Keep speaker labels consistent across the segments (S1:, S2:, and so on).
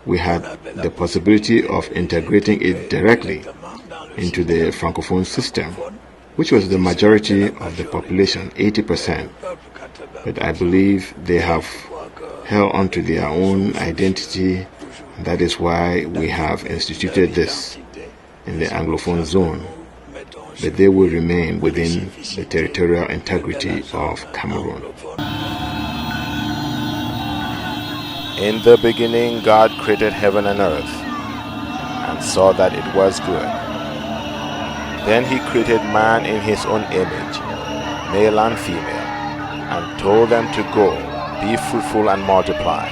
S1: We had the possibility of integrating it directly into the Francophone system, which was the majority of the population, 80%. But I believe they have held on to their own identity, and that is why we have instituted this in the Anglophone zone. But they will remain within the territorial integrity of Cameroon.
S2: In the beginning, God created heaven and earth, and saw that it was good. Then he created man in his own image, male and female, and told them to go, be fruitful and multiply.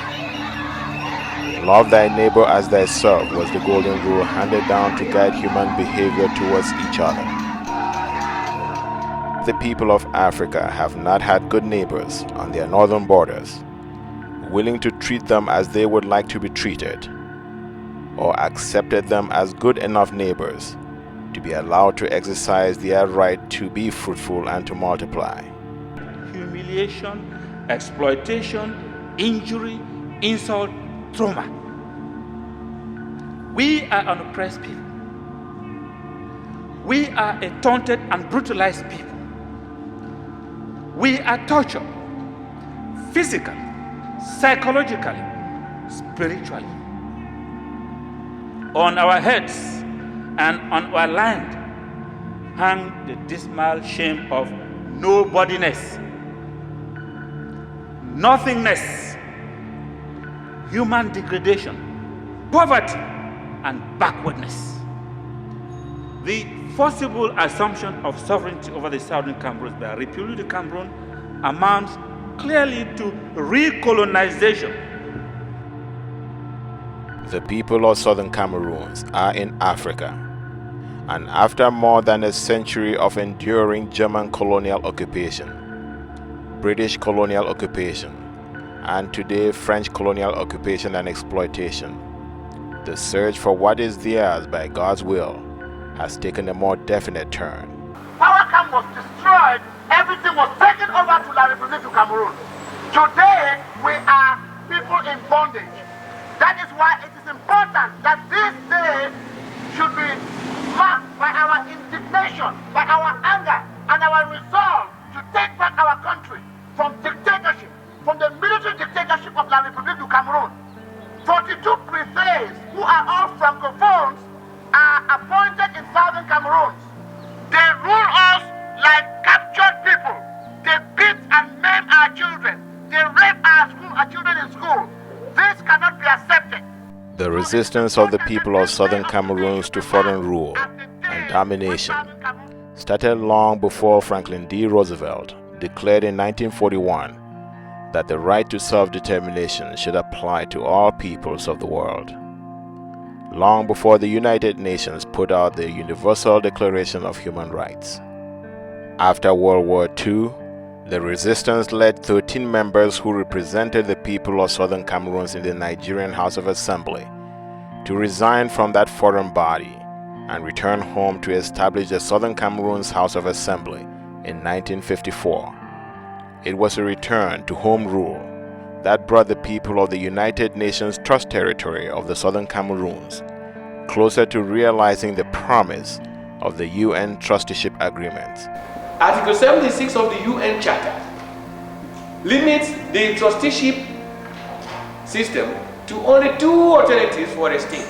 S2: Love thy neighbor as thyself was the golden rule handed down to guide human behavior towards each other. The people of Africa have not had good neighbors on their northern borders, willing to treat them as they would like to be treated, or accepted them as good enough neighbors to be allowed to exercise their right to be fruitful and to multiply.
S3: Humiliation, exploitation, injury, insult, trauma. We are an oppressed people. We are a taunted and brutalized people. We are tortured physically, psychologically, spiritually. On our heads and on our land hang the dismal shame of nobodiness, nothingness, human degradation, poverty, and backwardness. The forcible assumption of sovereignty over the southern Cameroon by Refuting the Cameroon amounts clearly to recolonization.
S2: The people of southern Cameroons are in Africa, and after more than a century of enduring German colonial occupation, British colonial occupation, and today French colonial occupation and exploitation, the search for what is theirs by God's will has taken a more definite turn.
S4: Power camp was destroyed, everything was taken over to La République du Cameroon. Today, we are people in bondage. That is why it is important that this day should be marked by our indignation, by our anger, and our resolve to take back our country from dictatorship, from the military dictatorship of La République du Cameroon. 42 prefets, who are all francophones, are appointed in southern Cameroon. They rule us like captured people. They beat and maim our children. They rape our children in school. This cannot be accepted.
S2: The resistance of the people of southern Cameroons to foreign rule and domination started long before Franklin D. Roosevelt declared in 1941 that the right to self-determination should apply to all peoples of the world. Long before the United Nations put out the Universal Declaration of Human Rights. After World War II, the resistance led 13 members who represented the people of southern Cameroons in the Nigerian House of Assembly to resign from that foreign body and return home to establish the Southern Cameroons House of Assembly in 1954. It was a return to home rule that brought the people of the United Nations Trust Territory of the Southern Cameroons closer to realizing the promise of the UN Trusteeship Agreement.
S5: Article 76 of the UN Charter limits the trusteeship system to only two alternatives for a state.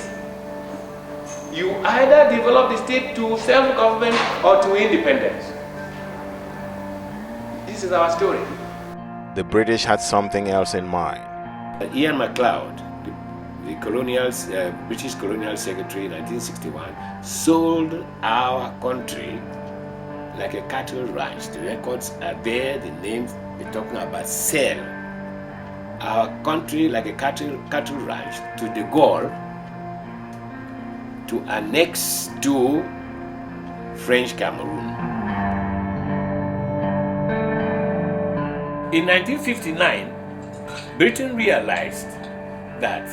S5: You either develop the state to self-government or to independence. This is our story.
S2: The British had something else in mind.
S6: Ian MacLeod, the British colonial secretary in 1961, sold our country like a cattle ranch. The records are there, the names they're talking about sell our country like a cattle ranch to De Gaulle to annex to French Cameroon. In 1959, Britain realized that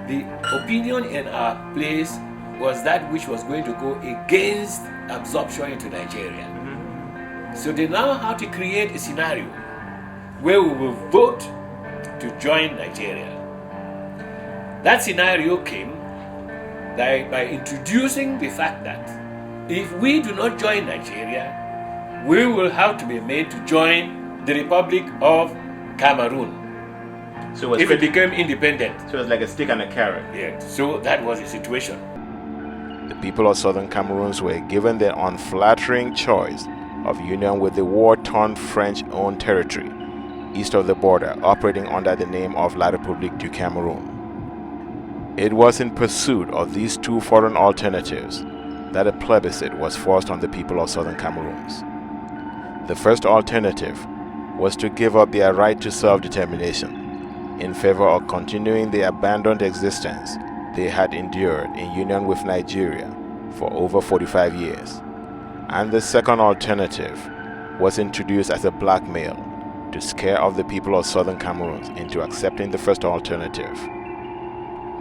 S6: the opinion in our place was that which was going to go against absorption into Nigeria. So they now have to create a scenario where we will vote to to join Nigeria. That scenario came by introducing the fact that if we do not join Nigeria, we will have to be made to join the Republic of Cameroon.
S2: So
S6: if it became independent.
S2: So it was like a stick and a carrot.
S6: Yeah, so that was the situation.
S2: The people of Southern Cameroons were given the unflattering choice of union with the war-torn French-owned territory east of the border, operating under the name of La République du Cameroun. It was in pursuit of these two foreign alternatives that a plebiscite was forced on the people of Southern Cameroons. The first alternative was to give up their right to self-determination in favor of continuing the abandoned existence they had endured in union with Nigeria for over 45 years. And the second alternative was introduced as a blackmail to scare off the people of Southern Cameroons into accepting the first alternative.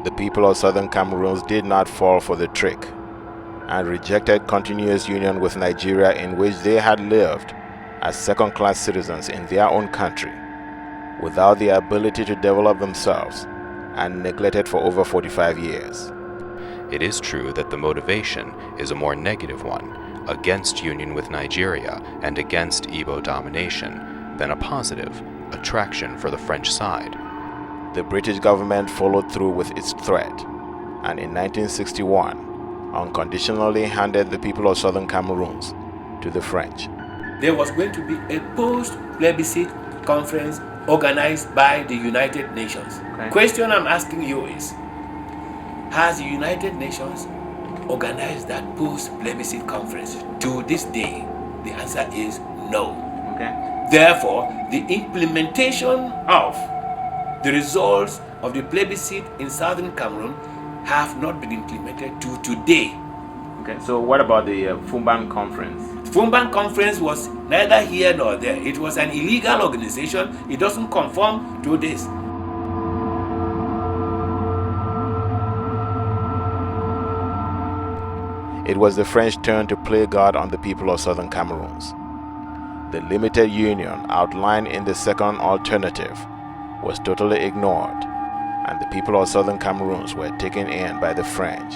S2: The people of Southern Cameroons did not fall for the trick and rejected continuous union with Nigeria, in which they had lived as second-class citizens in their own country, without the ability to develop themselves, and neglected for over 45 years.
S7: It is true that the motivation is a more negative one, against union with Nigeria and against Igbo domination, than a positive, attraction for the French side.
S2: The British government followed through with its threat, and in 1961, unconditionally handed the people of Southern Cameroons to the French.
S6: There was going to be a post-plebiscite conference organized by the United Nations. Okay. Question I'm asking you is, has the United Nations organized that post-plebiscite conference? To this day, the answer is no.
S2: Okay.
S6: Therefore, the implementation of the results of the plebiscite in Southern Cameroon have not been implemented to today.
S2: Okay, so what about the Fumban Conference?
S6: The Fumban Conference was neither here nor there. It was an illegal organization. It doesn't conform to this.
S2: It was the French turn to play God on the people of Southern Cameroons. The limited union outlined in the second alternative was totally ignored, and the people of Southern Cameroons were taken in by the French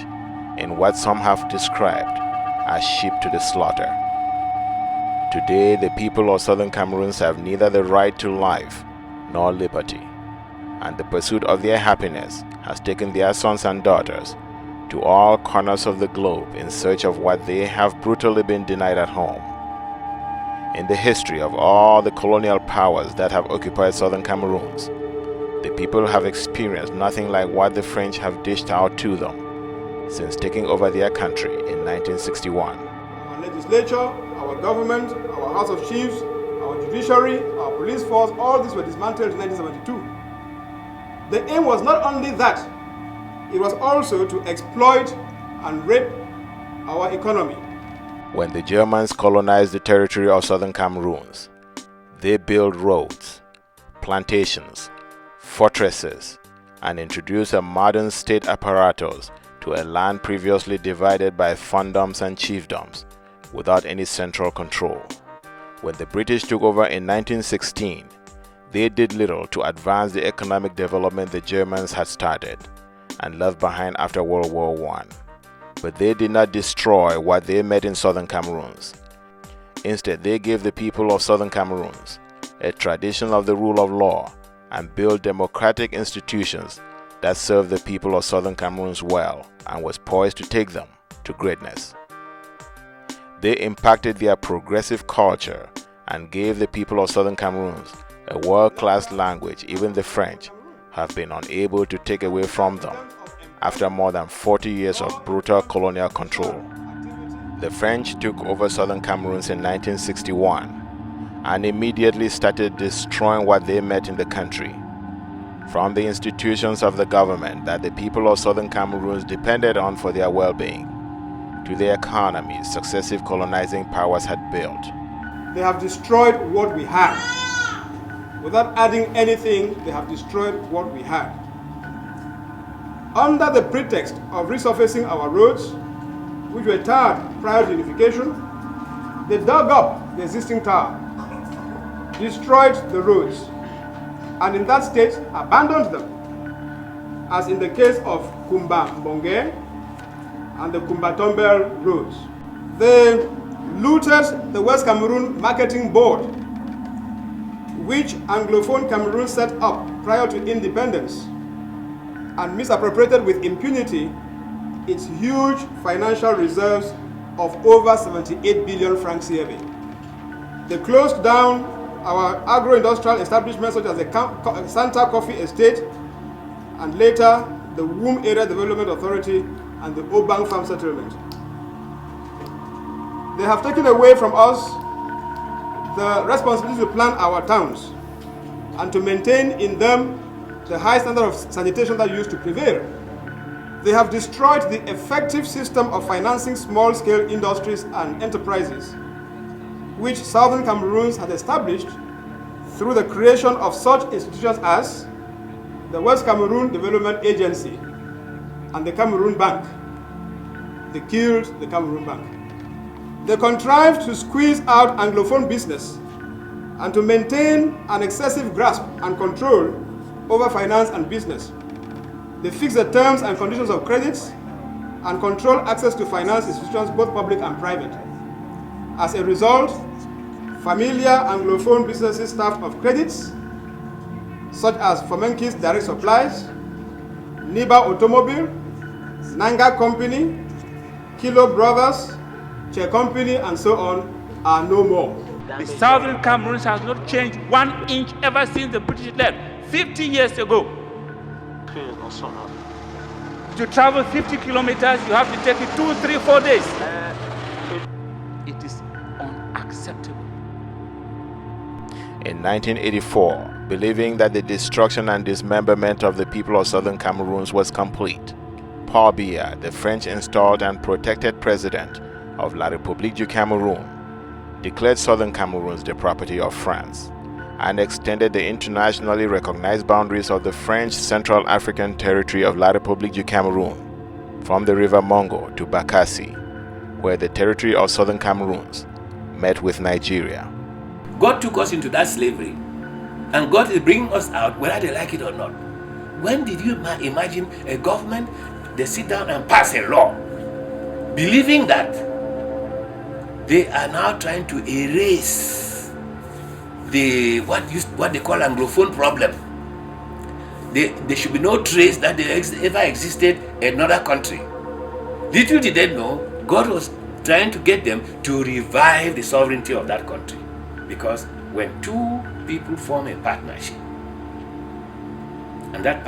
S2: in what some have described as sheep to the slaughter. Today, the people of Southern Cameroons have neither the right to life nor liberty, and the pursuit of their happiness has taken their sons and daughters to all corners of the globe in search of what they have brutally been denied at home. In the history of all the colonial powers that have occupied Southern Cameroons, the people have experienced nothing like what the French have dished out to them since taking over their country in 1961.
S8: Our legislature, our government, our House of Chiefs, our judiciary, our police force, all these were dismantled in 1972. The aim was not only that, it was also to exploit and rape our economy.
S2: When the Germans colonized the territory of Southern Cameroons, they built roads, plantations, fortresses, and introduced a modern state apparatus to a land previously divided by fiefdoms and chiefdoms without any central control. When the British took over in 1916, they did little to advance the economic development the Germans had started and left behind after World War I. But they did not destroy what they met in Southern Cameroons. Instead, they gave the people of Southern Cameroons a tradition of the rule of law and built democratic institutions that served the people of Southern Cameroons well and was poised to take them to greatness. They impacted their progressive culture and gave the people of Southern Cameroons a world-class language even the French have been unable to take away from them after more than 40 years of brutal colonial control. The French took over Southern Cameroons in 1961 and immediately started destroying what they met in the country, from the institutions of the government that the people of Southern Cameroons depended on for their well-being, to the economies successive colonizing powers had built.
S8: They have destroyed what we had. Without adding anything, they have destroyed what we had. Under the pretext of resurfacing our roads, which were tarred prior to unification, they dug up the existing tar, destroyed the roads, and in that state abandoned them, as in the case of Kumba Mbonge and the Kumba-Tombel roads. They looted the West Cameroon Marketing Board, which Anglophone Cameroon set up prior to independence, and misappropriated with impunity its huge financial reserves of over 78 billion francs CFA. They closed down our agro-industrial establishments such as the Santa Coffee Estate, and later the Womb Area Development Authority and the Obang Farm Settlement. They have taken away from us the responsibility to plan our towns and to maintain in them the high standard of sanitation that used to prevail. They have destroyed the effective system of financing small-scale industries and enterprises, which Southern Cameroons had established through the creation of such institutions as the West Cameroon Development Agency and the Cameroon Bank. They killed the Cameroon Bank. They contrived to squeeze out Anglophone business and to maintain an excessive grasp and control over finance and business. They fixed the terms and conditions of credits and control access to finance institutions, both public and private. As a result, familiar Anglophone businesses staffed of credits, such as Fomenkis Direct Supplies, Niba Automobile, Nanga Company, Kilo Brothers, Che Company, and so on, are no more.
S3: The Southern Cameroons has not changed 1 inch ever since the British left 50 years ago. To travel 50 kilometers, you have to take it 2, 3, 4 days. It is unacceptable.
S2: In 1984, believing that the destruction and dismemberment of the people of Southern Cameroons was complete, Paul Biya, the French-installed and protected president of La République du Cameroun, declared Southern Cameroons the property of France and extended the internationally recognized boundaries of the French Central African Territory of La République du Cameroun from the River Mongo to Bakassi, where the territory of Southern Cameroons met with Nigeria.
S6: God took us into that slavery, and God is bringing us out whether they like it or not. When did you imagine a government, they sit down and pass a law, believing that they are now trying to erase the what they call Anglophone problem. There should be no trace that there ever existed another country. Little did they know, God was trying to get them to revive the sovereignty of that country. Because when two people form a partnership, and that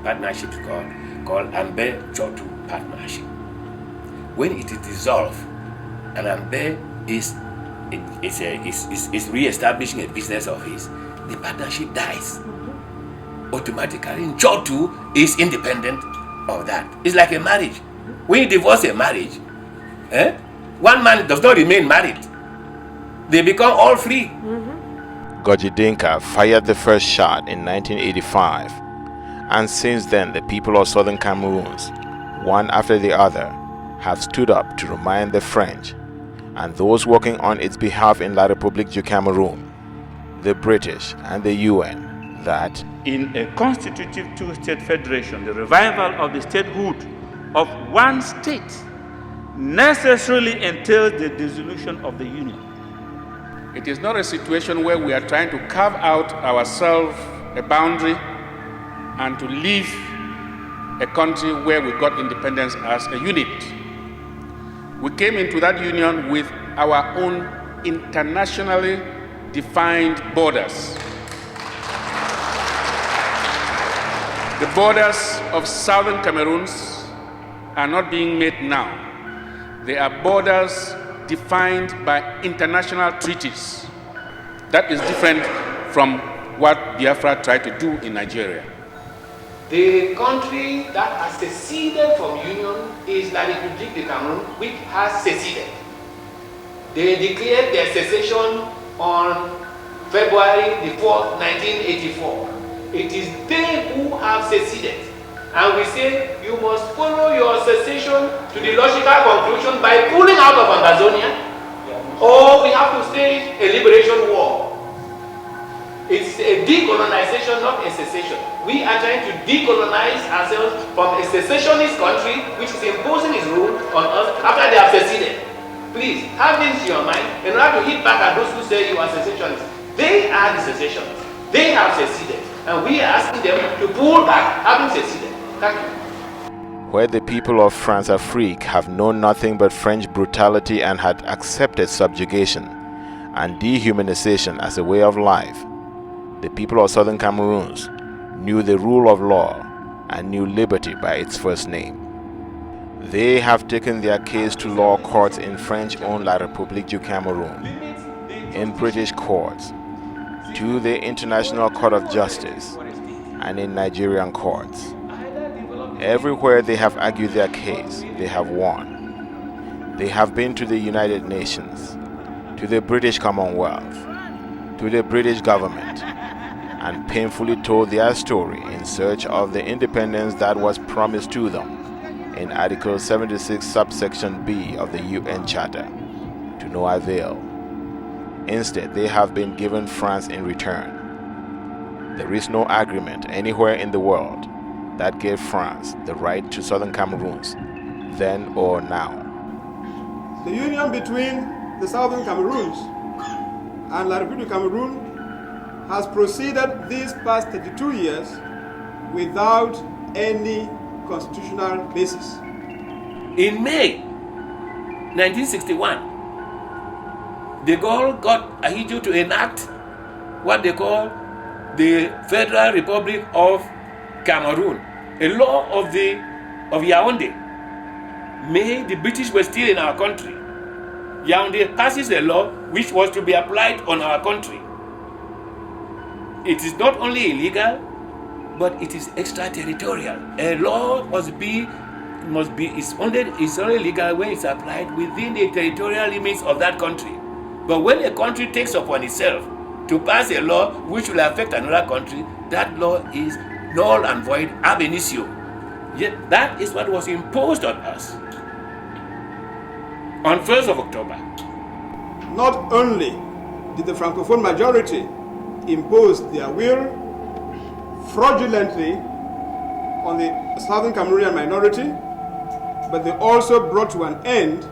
S6: partnership is called Ambe-Chotu partnership, when it is dissolved, and Ambe is re-establishing a business of his, the partnership dies. Automatically, Chotu is independent of that. It's like a marriage. When you divorce a marriage, one man does not remain married. They become all free.
S2: Goji Dinka fired the first shot in 1985, and since then the people of Southern Cameroons, one after the other, have stood up to remind the French and those working on its behalf in La République du Cameroun, the British and the UN, that
S3: in a constitutive two-state federation, the revival of the statehood of one state necessarily entails the dissolution of the union.
S9: It is not a situation where we are trying to carve out ourselves a boundary and to leave a country where we got independence as a unit. We came into that union with our own internationally defined borders. The borders of Southern Cameroons are not being made now. They are borders defined by international treaties. That is different from what Biafra tried to do in Nigeria.
S5: The country that has seceded from union is La République du Cameroun, which has seceded. They declared their secession on February the 4th, 1984. It is they who have seceded. And we say you must follow your secession to the logical conclusion by pulling out of Ambazonia, or we have to stage a liberation war. It's a decolonization, not a secession. We are trying to decolonize ourselves from a secessionist country which is imposing its rule on us after they have seceded. Please, have this in your mind in order to hit back at those who say you are secessionists. They are the secessionists. They have seceded. And we are asking them to pull back having seceded. Thank you.
S2: Where the people of France-Afrique have known nothing but French brutality and had accepted subjugation and dehumanization as a way of life, the people of southern Cameroons knew the rule of law and knew liberty by its first name. They have taken their case to law courts in French-owned La République du Cameroon, in British courts, to the International Court of Justice, and in Nigerian courts. Everywhere they have argued their case, they have won. They have been to the United Nations, to the British Commonwealth, to the British government, and painfully told their story in search of the independence that was promised to them in Article 76 subsection B of the UN Charter, to no avail. Instead, they have been given France in return. There is no agreement anywhere in the world that gave France the right to southern Cameroons, then or now.
S8: The union between the southern Cameroons and La République du Cameroon has proceeded these past 32 years without any constitutional basis.
S5: In May 1961, de Gaulle got Ahidjo to enact what they call the Federal Republic of Cameroon, a law of Yaoundé. The British were still in our country. Yaoundé passes a law which was to be applied on our country. It is not only illegal, but it is extraterritorial. A law is only legal when it's applied within the territorial limits of that country. But when a country takes upon itself to pass a law which will affect another country, that law is null and void ab initio. Yet that is what was imposed on us on 1st of October.
S8: Not only did the Francophone majority impose their will fraudulently on the southern Cameroonian minority, but they also brought to an end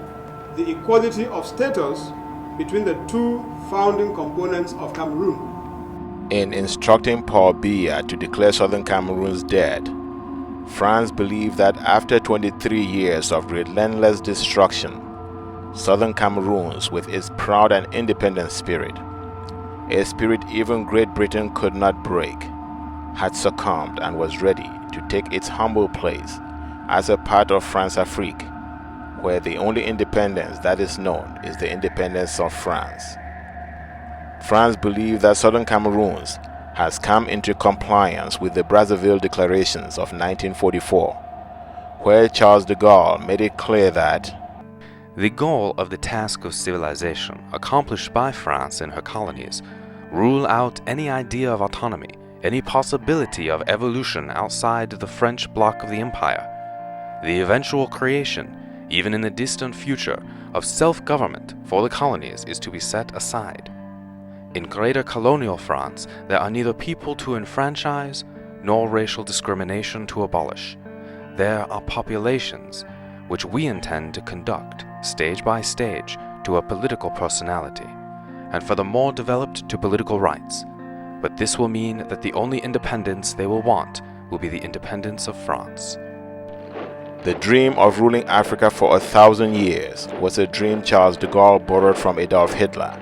S8: the equality of status between the two founding components of Cameroon.
S2: In instructing Paul Biya to declare southern Cameroons dead, France believed that after 23 years of relentless destruction, southern Cameroons, with its proud and independent spirit, a spirit even Great Britain could not break, had succumbed and was ready to take its humble place as a part of France-Afrique, where the only independence that is known is the independence of France. France believed that southern Cameroons has come into compliance with the Brazzaville Declarations of 1944, where Charles de Gaulle made it clear that
S7: the goal of the task of civilization accomplished by France in her colonies rule out any idea of autonomy, any possibility of evolution outside the French bloc of the empire. The eventual creation, even in the distant future, of self-government for the colonies is to be set aside. In Greater Colonial France, there are neither people to enfranchise nor racial discrimination to abolish. There are populations which we intend to conduct, stage by stage, to a political personality, and for the more developed to political rights. But this will mean that the only independence they will want will be the independence of France.
S2: the dream of ruling Africa for 1,000 years was a dream Charles de Gaulle borrowed from Adolf Hitler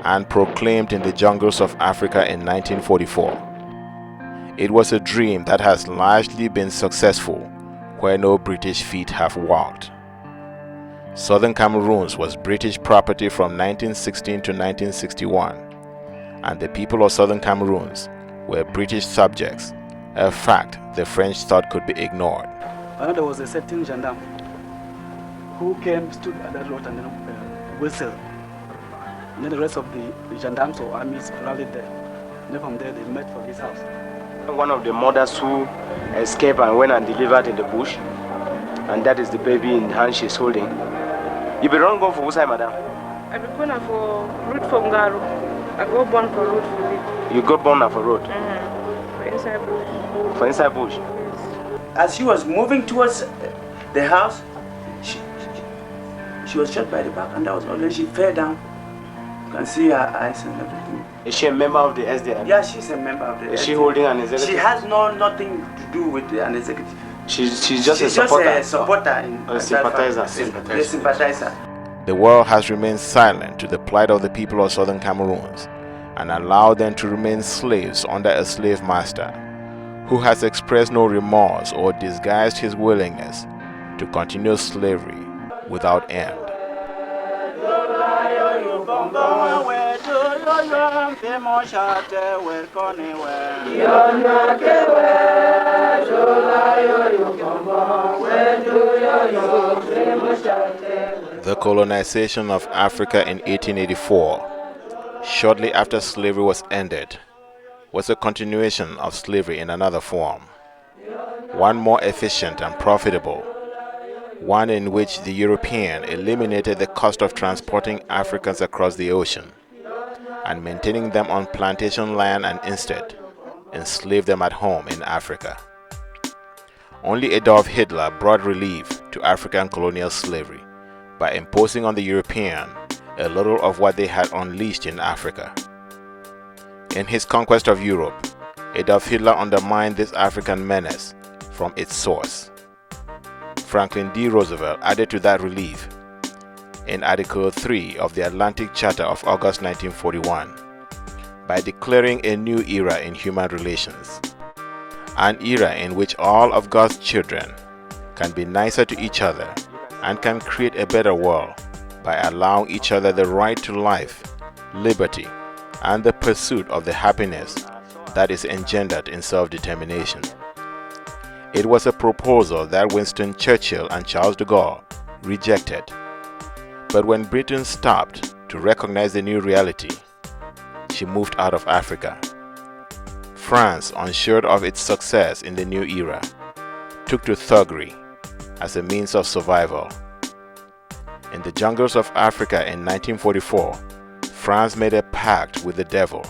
S2: and proclaimed in the jungles of Africa in 1944. It was a dream that has largely been successful where no British feet have walked. Southern Cameroons was British property from 1916 to 1961, and the people of Southern Cameroons were British subjects, a fact the French thought could be ignored.
S10: And there was a certain gendarme who came, stood at that road and then whistled. And then the rest of the gendarmes or armies rallied there. And then from there they met for his house.
S11: One of the mothers who escaped and went and delivered in the bush, and that is the baby in the hand she's holding. You be wrong going for which side, madam?
S12: I be going for route from Garo. I go born for route for it.
S11: You got born for road?
S12: For inside bush.
S11: For inside bush?
S13: As she was moving towards the house, she was shot by the back, and that was all. Then she fell down. You can see her eyes and everything.
S11: Is she a member of the SDM?
S13: Yeah, she's a member of the SDM.
S11: Is she holding an executive?
S13: She has nothing to do with an executive.
S11: She's just a supporter.
S13: Just a supporter.
S11: A sympathizer.
S13: A sympathizer.
S2: The world has remained silent to the plight of the people of southern Cameroons and allowed them to remain slaves under a slave master who has expressed no remorse or disguised his willingness to continue slavery without end. The colonization of Africa in 1884, shortly after slavery was ended, was a continuation of slavery in another form, one more efficient and profitable, one in which the European eliminated the cost of transporting Africans across the ocean and maintaining them on plantation land and instead enslaved them at home in Africa. Only Adolf Hitler brought relief to African colonial slavery by imposing on the European a little of what they had unleashed in Africa. In his conquest of Europe, Adolf Hitler undermined this African menace from its source. Franklin D. Roosevelt added to that relief in Article 3 of the Atlantic Charter of August 1941 by declaring a new era in human relations, an era in which all of God's children can be nicer to each other and can create a better world by allowing each other the right to life, liberty, and the pursuit of the happiness that is engendered in self-determination. It was a proposal that Winston Churchill and Charles de Gaulle rejected. But when Britain stopped to recognize the new reality, she moved out of Africa. France, assured of its success in the new era, took to thuggery as a means of survival. In the jungles of Africa in 1944, France made a pact with the devil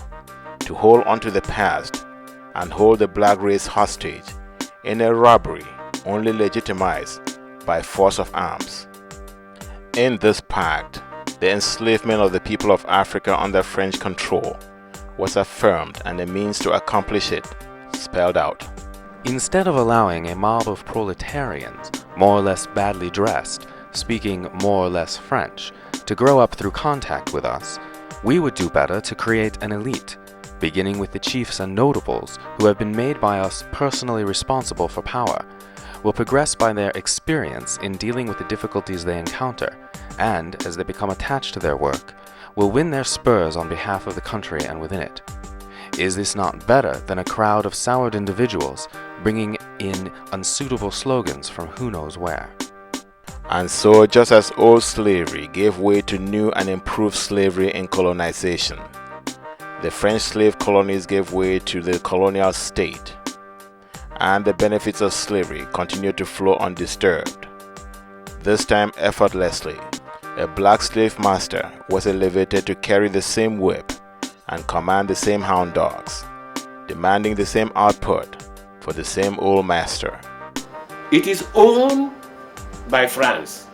S2: to hold onto the past and hold the black race hostage in a robbery only legitimized by force of arms. In this pact, the enslavement of the people of Africa under French control was affirmed and a means to accomplish it spelled out.
S7: Instead of allowing a mob of proletarians, more or less badly dressed, speaking more or less French, to grow up through contact with us, we would do better to create an elite, beginning with the chiefs and notables who have been made by us personally responsible for power, will progress by their experience in dealing with the difficulties they encounter, and, as they become attached to their work, will win their spurs on behalf of the country and within it. Is this not better than a crowd of soured individuals bringing in unsuitable slogans from who knows where?
S2: And so, just as old slavery gave way to new and improved slavery in colonization, the French slave colonies gave way to the colonial state, and the benefits of slavery continued to flow undisturbed. This time effortlessly, a black slave master was elevated to carry the same whip and command the same hound dogs, demanding the same output for the same old master.
S6: It is owned by France.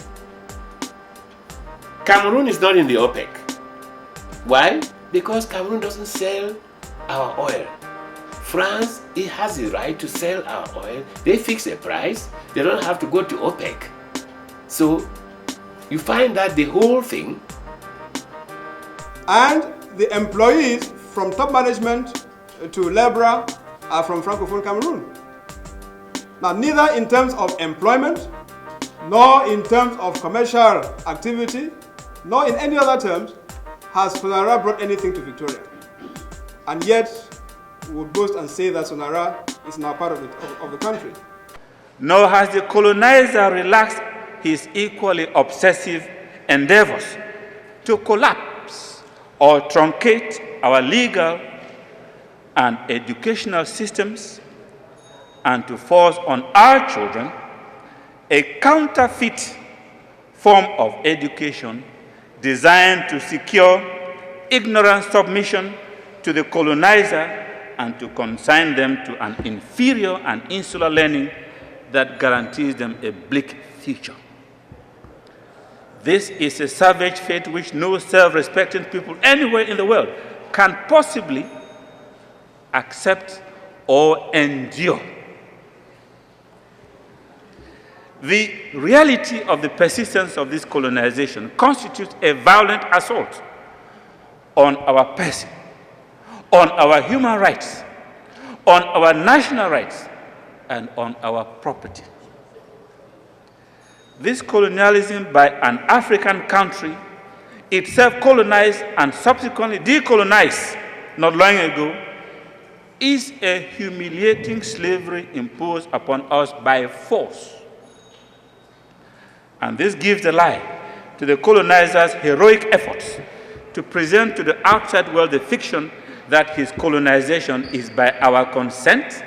S6: Cameroon is not in the OPEC. Why? Because Cameroon doesn't sell our oil. France, it has the right to sell our oil. They fix a price. They don't have to go to OPEC. So you find that the whole thing.
S8: And the employees from top management to labor are from Francophone Cameroon. Now, neither in terms of employment, nor in terms of commercial activity, nor in any other terms, has Sonara brought anything to Victoria. And yet, we would boast and say that Sonara is now part of the country.
S3: Nor has the colonizer relaxed his equally obsessive endeavors to collapse or truncate our legal and educational systems and to force on our children a counterfeit form of education designed to secure ignorant submission to the colonizer and to consign them to an inferior and insular learning that guarantees them a bleak future. This is a savage fate which no self-respecting people anywhere in the world can possibly accept or endure. The reality of the persistence of this colonization constitutes a violent assault on our person, on our human rights, on our national rights, and on our property. This colonialism by an African country, itself colonized and subsequently decolonized not long ago, is a humiliating slavery imposed upon us by force. And this gives the lie to the colonizer's heroic efforts to present to the outside world the fiction that his colonization is by our consent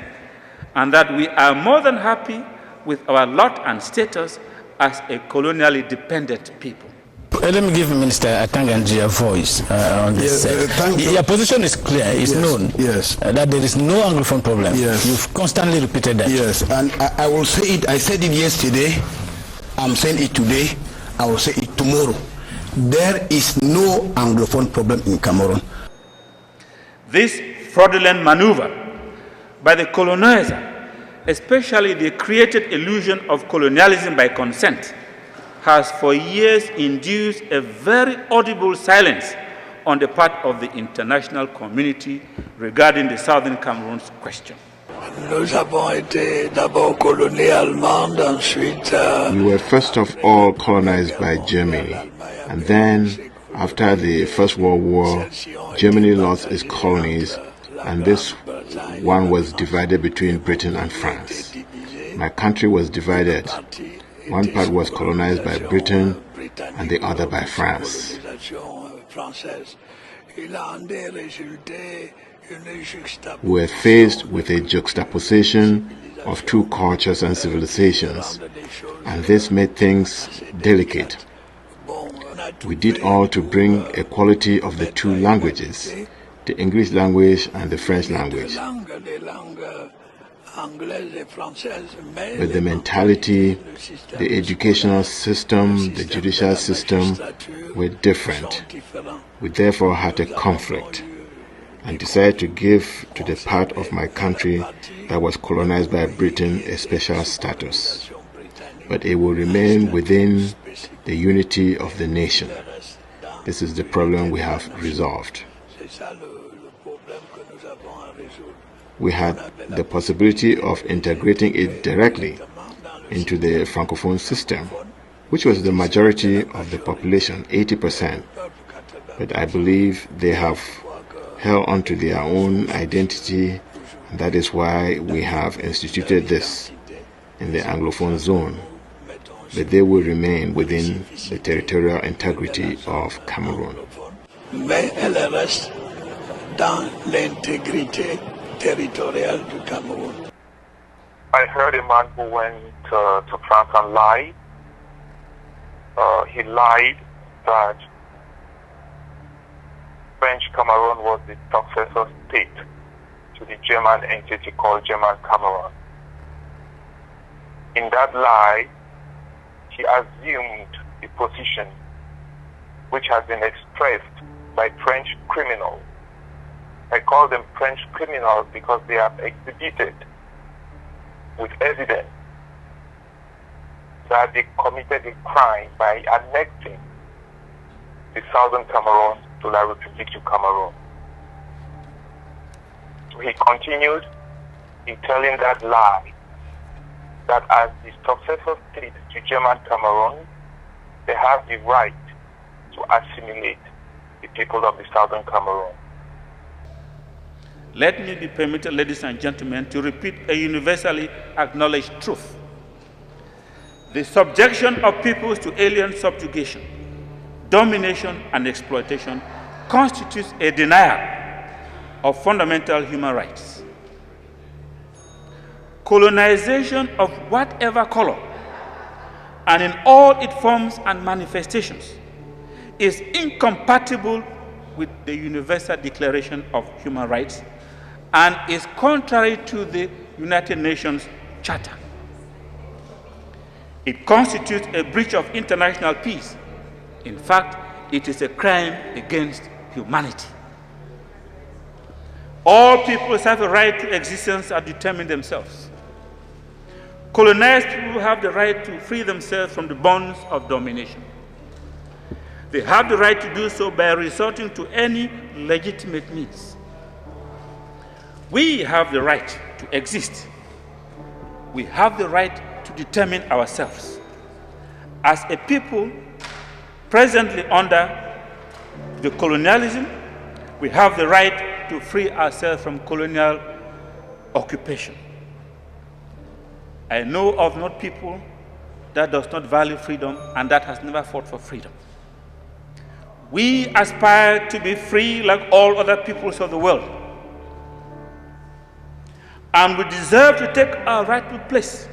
S3: and that we are more than happy with our lot and status as a colonially dependent people.
S14: Let me give Minister Atanganji a voice on this. Your position is clear, it's known that there is no Anglophone problem. You've constantly repeated that.
S15: Yes, and I will say it, I said it yesterday, I'm saying it today, I will say it tomorrow. There is no Anglophone problem in Cameroon.
S3: This fraudulent maneuver by the colonizer, especially the created illusion of colonialism by consent, has for years induced a very audible silence on the part of the international community regarding the Southern Cameroon's question.
S1: We were first of all colonized by Germany, and then, after the First World War, Germany lost its colonies, and this one was divided between Britain and France. My country was divided. One part was colonized by Britain and the other by France. We were faced with a juxtaposition of two cultures and civilizations, and this made things delicate. We did all to bring equality of the two languages, the English language and the French language. But the mentality, the educational system, the judicial system were different. We therefore had a conflict and decided to give to the part of my country that was colonized by Britain a special status. But it will remain within the unity of the nation. This is the problem we have resolved. We had the possibility of integrating it directly into the Francophone system, which was the majority of the population, 80%. But I believe they have held on to their own identity, and that is why we have instituted this in the Anglophone zone. But they will remain within the territorial integrity of Cameroon.
S16: Mais elle reste dans l'intégrité territoriale du Cameroun.
S17: I heard a man who went to France and lied. He lied that French Cameroon was the successor state to the German entity called German Cameroon. In that lie, he assumed the position which has been expressed by French criminals. I call them French criminals because they have exhibited with evidence that they committed a crime by annexing the southern Cameroon to La République du Cameroon. So he continued in telling that lie that as the successor state to German Cameroon, they have the right to assimilate the people of the southern Cameroon.
S3: Let me be permitted, ladies and gentlemen, to repeat a universally acknowledged truth. The subjection of peoples to alien subjugation, domination, and exploitation constitutes a denial of fundamental human rights. Colonization of whatever color and in all its forms and manifestations is incompatible with the Universal Declaration of Human Rights and is contrary to the United Nations Charter. It constitutes a breach of international peace. In fact, it is a crime against humanity. All peoples have a right to existence and determine themselves. Colonized people have the right to free themselves from the bonds of domination. They have the right to do so by resorting to any legitimate means. We have the right to exist. We have the right to determine ourselves. As a people presently under the colonialism, we have the right to free ourselves from colonial occupation. I know of no people that does not value freedom and that has never fought for freedom. We aspire to be free like all other peoples of the world. And we deserve to take our rightful place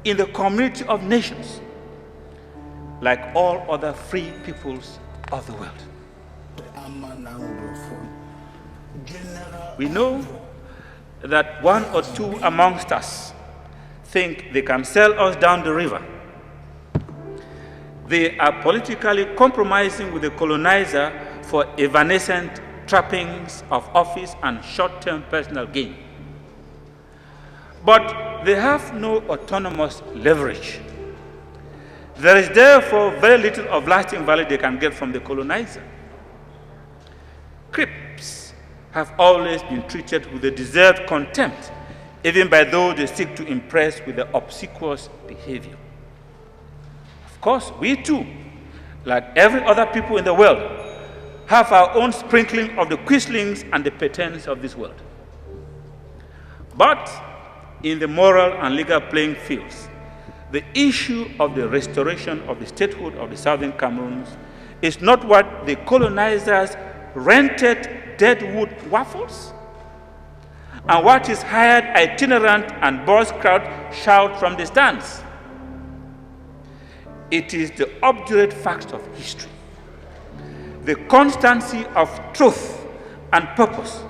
S3: in the community of nations like all other free peoples of the world. We know that one or two amongst us think they can sell us down the river. They are politically compromising with the colonizer for evanescent trappings of office and short-term personal gain. But they have no autonomous leverage. There is therefore very little of lasting value they can get from the colonizer. Crips have always been treated with a deserved contempt, even by those they seek to impress with their obsequious behavior. Of course, we too, like every other people in the world, have our own sprinkling of the quislings and the patterns of this world. But in the moral and legal playing fields, the issue of the restoration of the statehood of the Southern Cameroons is not what the colonizers rented deadwood waffles and what his hired itinerant and boss crowd shout from the stands. It is the obdurate facts of history, the constancy of truth and purpose,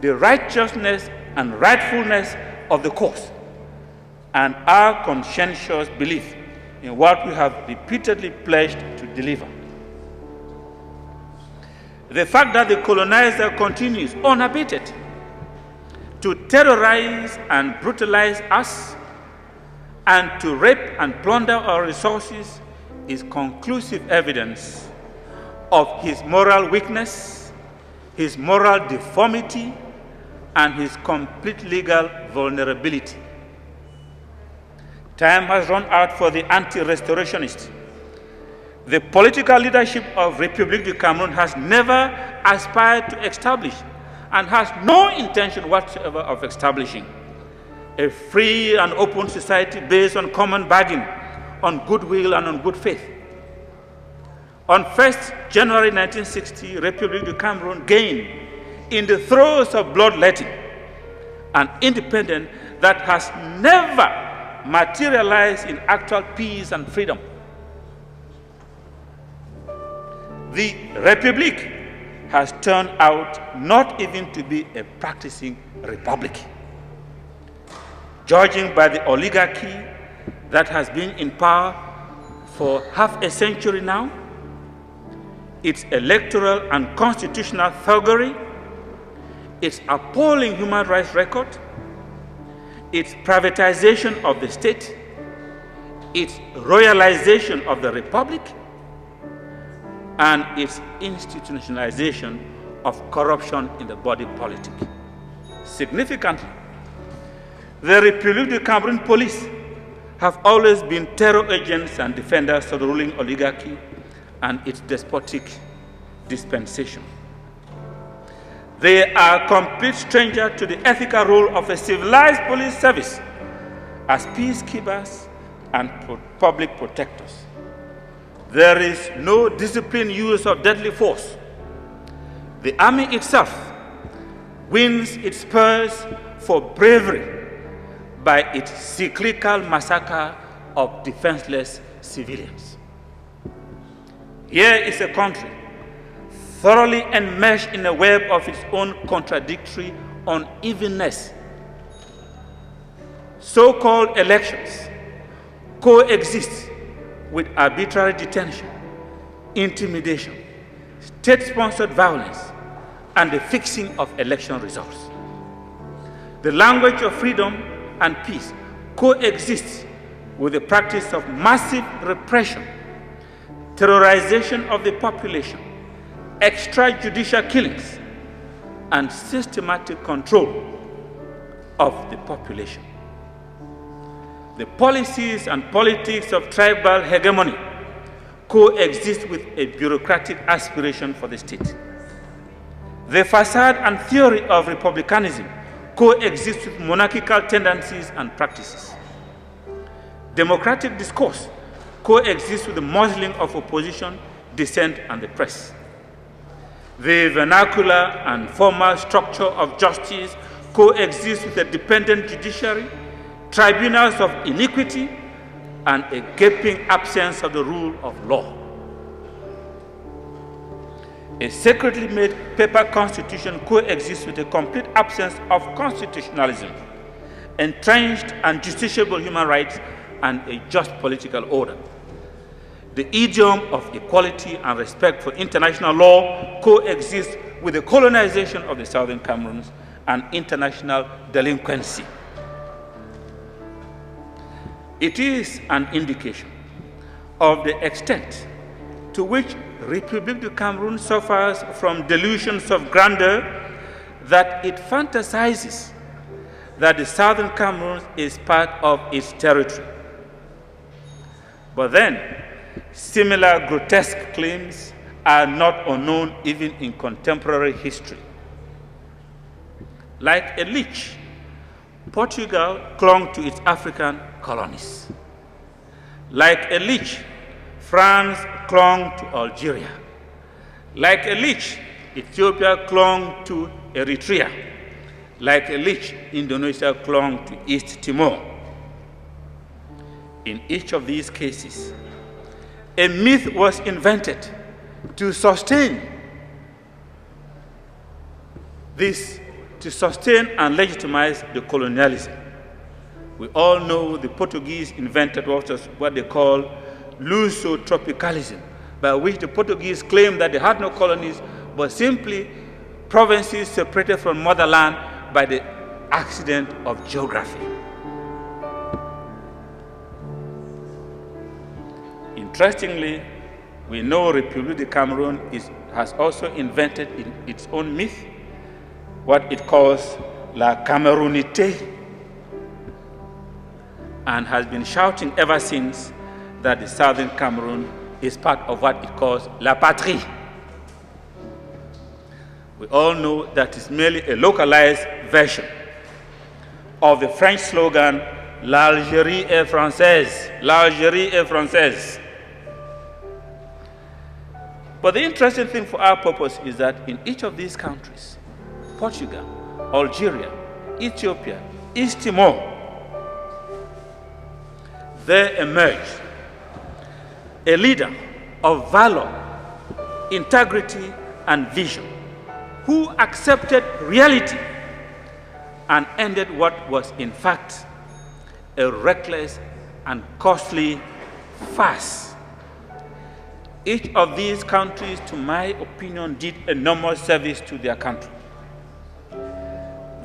S3: the righteousness and rightfulness of the cause, and our conscientious belief in what we have repeatedly pledged to deliver. The fact that the colonizer continues unabated to terrorize and brutalize us and to rape and plunder our resources is conclusive evidence of his moral weakness, his moral deformity, and his complete legal vulnerability. Time has run out for the anti-restorationists. The political leadership of Republic du Cameroon has never aspired to establish and has no intention whatsoever of establishing a free and open society based on common bargain, on goodwill and on good faith. On 1st January 1960, Republic du Cameroon gained, in the throes of bloodletting, an independence that has never materialized in actual peace and freedom. The Republic has turned out not even to be a practicing republic. Judging by the oligarchy that has been in power for half a century now, its electoral and constitutional thuggery, its appalling human rights record, its privatization of the state, its royalization of the republic, and its institutionalization of corruption in the body politic. Significantly, the Republic du Cameroon police have always been terror agents and defenders of the ruling oligarchy and its despotic dispensation. They are complete strangers to the ethical role of a civilized police service as peacekeepers and public protectors. There is no disciplined use of deadly force. The army itself wins its spurs for bravery by its cyclical massacre of defenseless civilians. Here is a country thoroughly enmeshed in a web of its own contradictory unevenness. So-called elections coexist with arbitrary detention, intimidation, state-sponsored violence, and the fixing of election results. The language of freedom and peace coexists with the practice of massive repression, terrorization of the population, extrajudicial killings, and systematic control of the population. The policies and politics of tribal hegemony coexist with a bureaucratic aspiration for the state. The facade and theory of republicanism coexist with monarchical tendencies and practices. Democratic discourse coexists with the muzzling of opposition, dissent, and the press. The vernacular and formal structure of justice coexists with a dependent judiciary, tribunals of iniquity, and a gaping absence of the rule of law. A secretly made paper constitution coexists with a complete absence of constitutionalism, entrenched and justiciable human rights, and a just political order. The idiom of equality and respect for international law coexists with the colonization of the southern Cameroons and international delinquency. It is an indication of the extent to which Republic du Cameroon suffers from delusions of grandeur that it fantasizes that the southern Cameroon is part of its territory. But then, similar grotesque claims are not unknown even in contemporary history. Like a leech, Portugal clung to its African colonies. Like a leech, France clung to Algeria. Like a leech, Ethiopia clung to Eritrea. Like a leech, Indonesia clung to East Timor. In each of these cases, a myth was invented to sustain and legitimize the colonialism. We all know the Portuguese invented what they call Luso-tropicalism, by which the Portuguese claimed that they had no colonies, but simply provinces separated from motherland by the accident of geography. Interestingly, we know Republic du Cameroon has also invented in its own myth what it calls La Camerounité, and has been shouting ever since that the southern Cameroon is part of what it calls La Patrie. We all know that it's merely a localized version of the French slogan, L'Algérie est française, l'Algérie est française. But the interesting thing for our purpose is that in each of these countries, Portugal, Algeria, Ethiopia, East Timor, there emerged a leader of valor, integrity, and vision, who accepted reality and ended what was in fact a reckless and costly farce. Each of these countries, to my opinion, did enormous service to their country.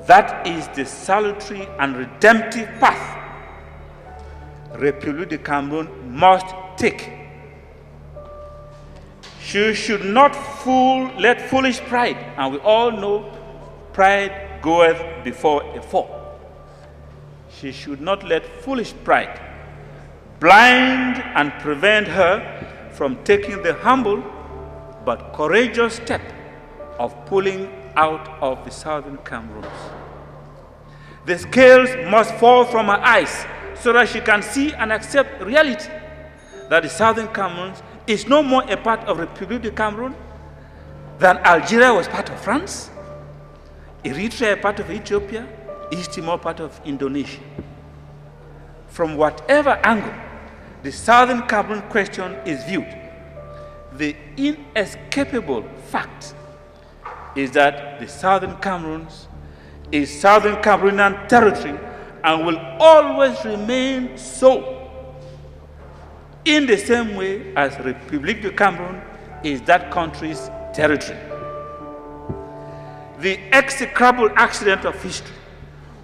S3: That is the salutary and redemptive path Republic du Cameroon must take. She should not let foolish pride, and we all know pride goeth before a fall. She should not let foolish pride blind and prevent her from taking the humble but courageous step of pulling out of the southern Cameroons. The scales must fall from her eyes so that she can see and accept reality, that the southern Cameroons is no more a part of Republic du Cameroon than Algeria was part of France, Eritrea a part of Ethiopia, East Timor part of Indonesia. From whatever angle the southern Cameroon question is viewed, the inescapable fact is that the Southern Cameroons is Southern Cameroonian territory and will always remain so, in the same way as Republique du Cameroon is that country's territory. The execrable accident of history,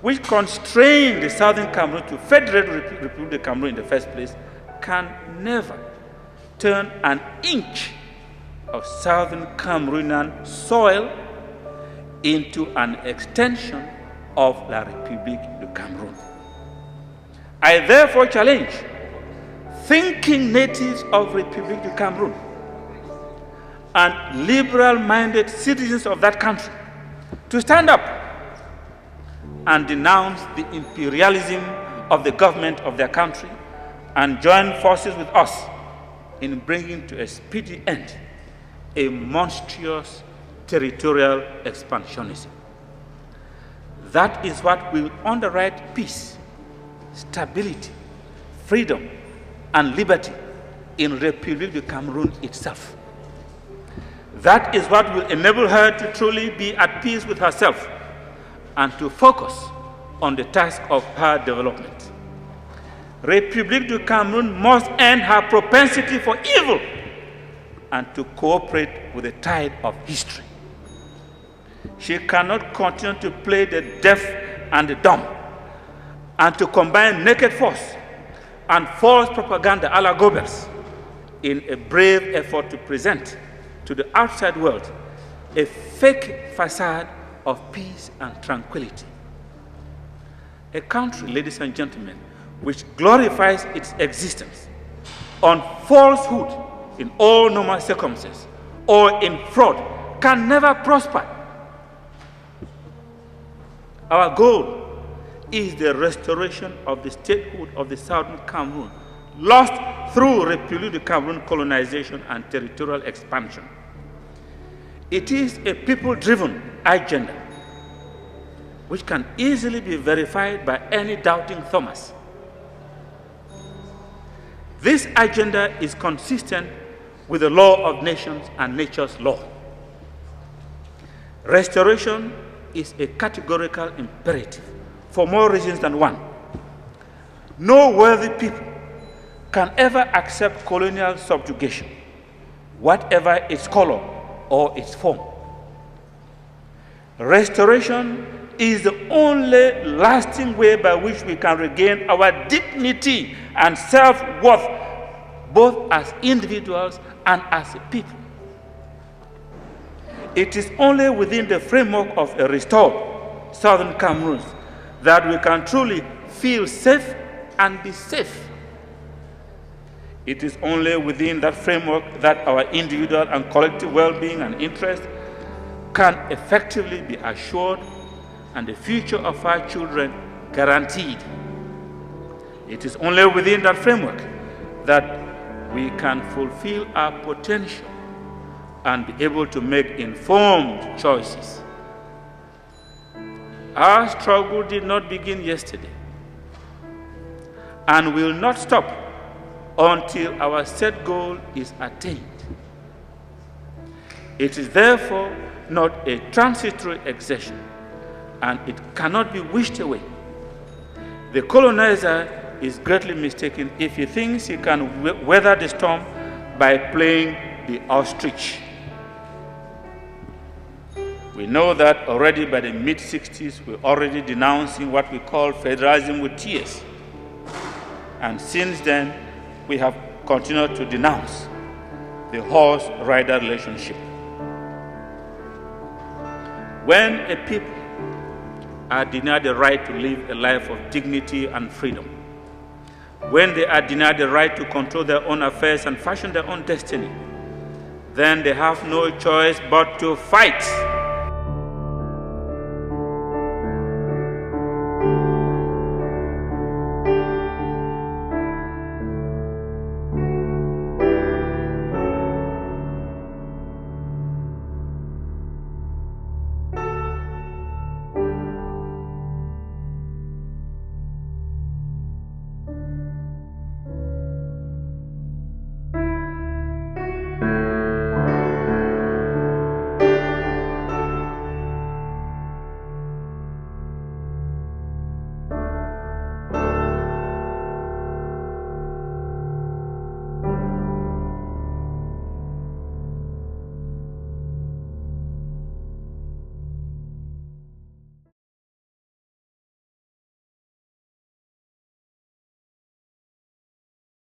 S3: which constrained the Southern Cameroon to federate Republique du Cameroon in the first place, can never turn an inch of Southern Cameroonian soil into an extension of La République du Cameroon. I therefore challenge thinking natives of République du Cameroon and liberal-minded citizens of that country to stand up and denounce the imperialism of the government of their country and join forces with us in bringing to a speedy end a monstrous territorial expansionism. That is what will underwrite peace, stability, freedom, and liberty in République du Cameroon itself. That is what will enable her to truly be at peace with herself and to focus on the task of her development. République du Cameroon must end her propensity for evil and to cooperate with the tide of history. She cannot continue to play the deaf and the dumb and to combine naked force and false propaganda a la Goebbels in a brave effort to present to the outside world a fake facade of peace and tranquility. A country, ladies and gentlemen, which glorifies its existence on falsehood in all normal circumstances or in fraud can never prosper. Our goal is the restoration of the statehood of the Southern Cameroon, lost through République du Cameroon colonization and territorial expansion. It is a people-driven agenda which can easily be verified by any doubting Thomas. This agenda is consistent with the law of nations and nature's law. Restoration is a categorical imperative for more reasons than one. No worthy people can ever accept colonial subjugation, whatever its color or its form. Restoration is the only lasting way by which we can regain our dignity and self-worth, both as individuals and as a people. It is only within the framework of a restored Southern Cameroon that we can truly feel safe and be safe. It is only within that framework that our individual and collective well-being and interest can effectively be assured and the future of our children guaranteed. It is only within that framework that we can fulfill our potential and be able to make informed choices. Our struggle did not begin yesterday and will not stop until our set goal is attained. It is therefore not a transitory exertion, and it cannot be wished away. The colonizer is greatly mistaken if he thinks he can weather the storm by playing the ostrich. We know that already by the mid-60s, we're already denouncing what we call federalism with tears. And since then, we have continued to denounce the horse-rider relationship. When a people are denied the right to live a life of dignity and freedom, when they are denied the right to control their own affairs and fashion their own destiny, then they have no choice but to fight